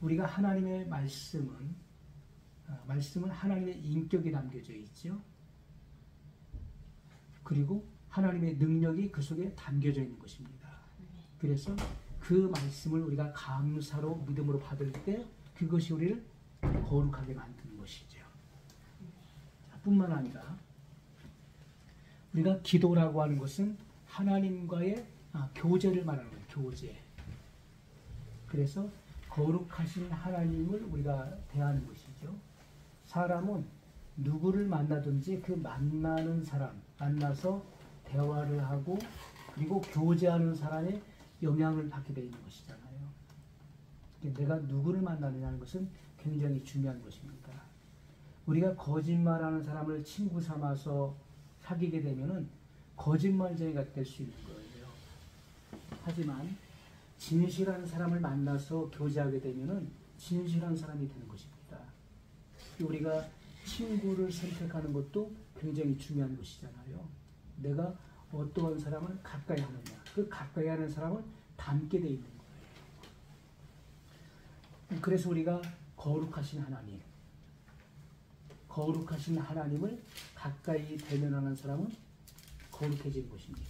우리가 하나님의 말씀은 하나님의 인격이 담겨져 있죠. 그리고 하나님의 능력이 그 속에 담겨져 있는 것입니다. 그래서 그 말씀을 우리가 감사로 믿음으로 받을 때 그것이 우리를 거룩하게 만드는 것이죠. 뿐만 아니라 우리가 기도라고 하는 것은 하나님과의 교제를 말하는 거예요. 교제. 그래서 거룩하신 하나님을 우리가 대하는 것이죠. 사람은 누구를 만나든지 그 만나는 사람, 만나서 대화를 하고 그리고 교제하는 사람의 영향을 받게 되어 있는 것이잖아요. 내가 누구를 만나느냐는 것은 굉장히 중요한 것입니다. 우리가 거짓말하는 사람을 친구 삼아서 사귀게 되면은 거짓말쟁이가 될 수 있는 거예요. 하지만 진실한 사람을 만나서 교제하게 되면은 진실한 사람이 되는 것입니다. 우리가 친구를 선택하는 것도 굉장히 중요한 것이잖아요. 내가 어떠한 사람을 가까이 하느냐, 그 가까이 하는 사람을 닮게 돼 있는 거예요. 그래서 우리가 거룩하신 하나님을 가까이 대면하는 사람은 거룩해지는 것입니다.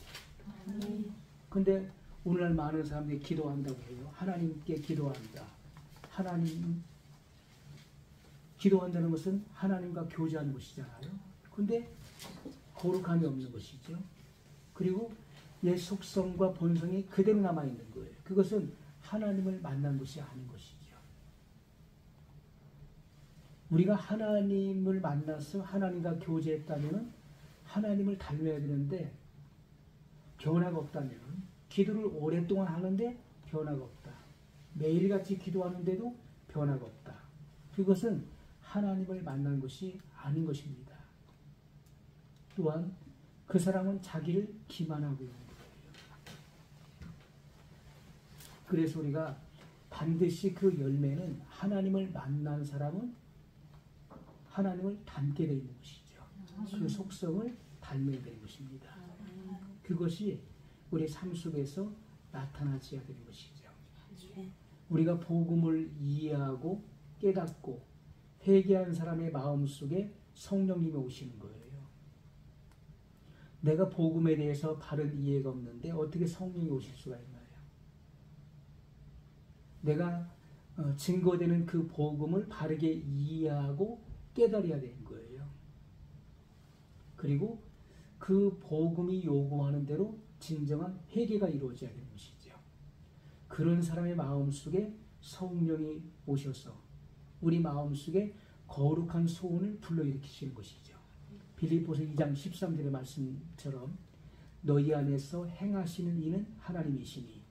근데 오늘날 많은 사람들이 기도한다고 해요. 하나님께 기도한다. 기도한다는 것은 하나님과 교제하는 것이잖아요. 근데 거룩함이 없는 것이죠. 그리고 옛 속성과 본성이 그대로 남아있는 거예요. 그것은 하나님을 만난 것이 아닌 것이죠. 우리가 하나님을 만나서 하나님과 교제했다면 하나님을 닮아야 되는데 변화가 없다면, 기도를 오랫동안 하는데 변화가 없다. 매일같이 기도하는데도 변화가 없다. 그것은 하나님을 만난 것이 아닌 것입니다. 또한 그 사람은 자기를 기만하고 있는 거예요. 그래서 우리가 반드시 그 열매는 하나님을 만난 사람은 하나님을 닮게 되어 있는 것이죠. 그 속성을 닮아야 되는 것입니다. 그것이 우리 삶 속에서 나타나져야 되는 것이죠. 우리가 복음을 이해하고 깨닫고 회개한 사람의 마음 속에 성령님이 오시는 거예요. 내가 복음에 대해서 바른 이해가 없는데 어떻게 성령이 오실 수가 있나요? 내가 증거되는 그 복음을 바르게 이해하고 깨달아야 되는 거예요. 그리고 그 복음이 요구하는 대로 진정한 회개가 이루어져야 되는 것이죠. 그런 사람의 마음속에 성령이 오셔서 우리 마음속에 거룩한 소원을 불러일으키시는 것이죠. 빌립보서 2장 13절의 말씀처럼 너희 안에서 행하시는 이는 하나님이시니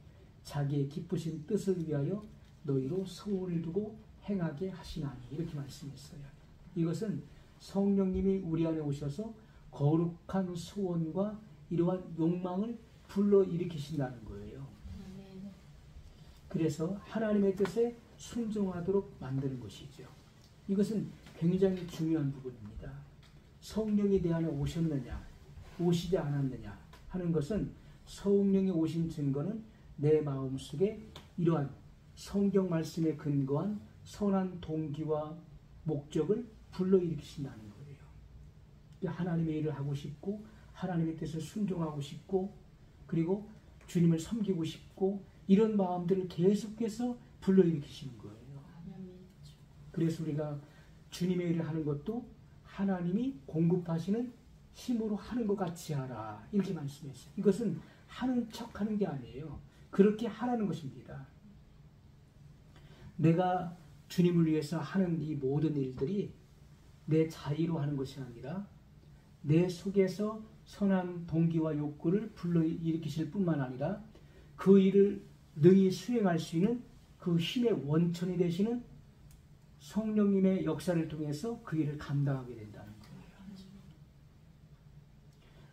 자기의 기쁘신 뜻을 위하여 너희로 소원을 두고 행하게 하시나니 이렇게 말씀했어요. 이것은 성령님이 우리 안에 오셔서 거룩한 소원과 이러한 욕망을 불러일으키신다는 거예요. 그래서 하나님의 뜻에 순종하도록 만드는 것이죠. 이것은 굉장히 중요한 부분입니다. 성령이 내 안에 오셨느냐 오시지 않았느냐 하는 것은 성령이 오신 증거는 내 마음속에 이러한 성경 말씀에 근거한 선한 동기와 목적을 불러일으키신다는 거예요. 하나님의 일을 하고 싶고 하나님의 뜻을 순종하고 싶고 그리고 주님을 섬기고 싶고 이런 마음들을 계속해서 불러일으키시는 거예요. 그래서 우리가 주님의 일을 하는 것도 하나님이 공급하시는 힘으로 하는 것 같이 하라 이렇게 말씀했어요. 이것은 하는 척하는 게 아니에요. 그렇게 하라는 것입니다. 내가 주님을 위해서 하는 이 모든 일들이 내 자의로 하는 것이 아니라 내 속에서 선한 동기와 욕구를 불러일으키실 뿐만 아니라 그 일을 능히 수행할 수 있는 그 힘의 원천이 되시는 성령님의 역사를 통해서 그 일을 감당하게 된다는 거예요.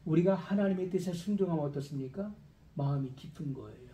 우리가 하나님의 뜻에 순종하면 어떻습니까? 마음이 깊은 거예요.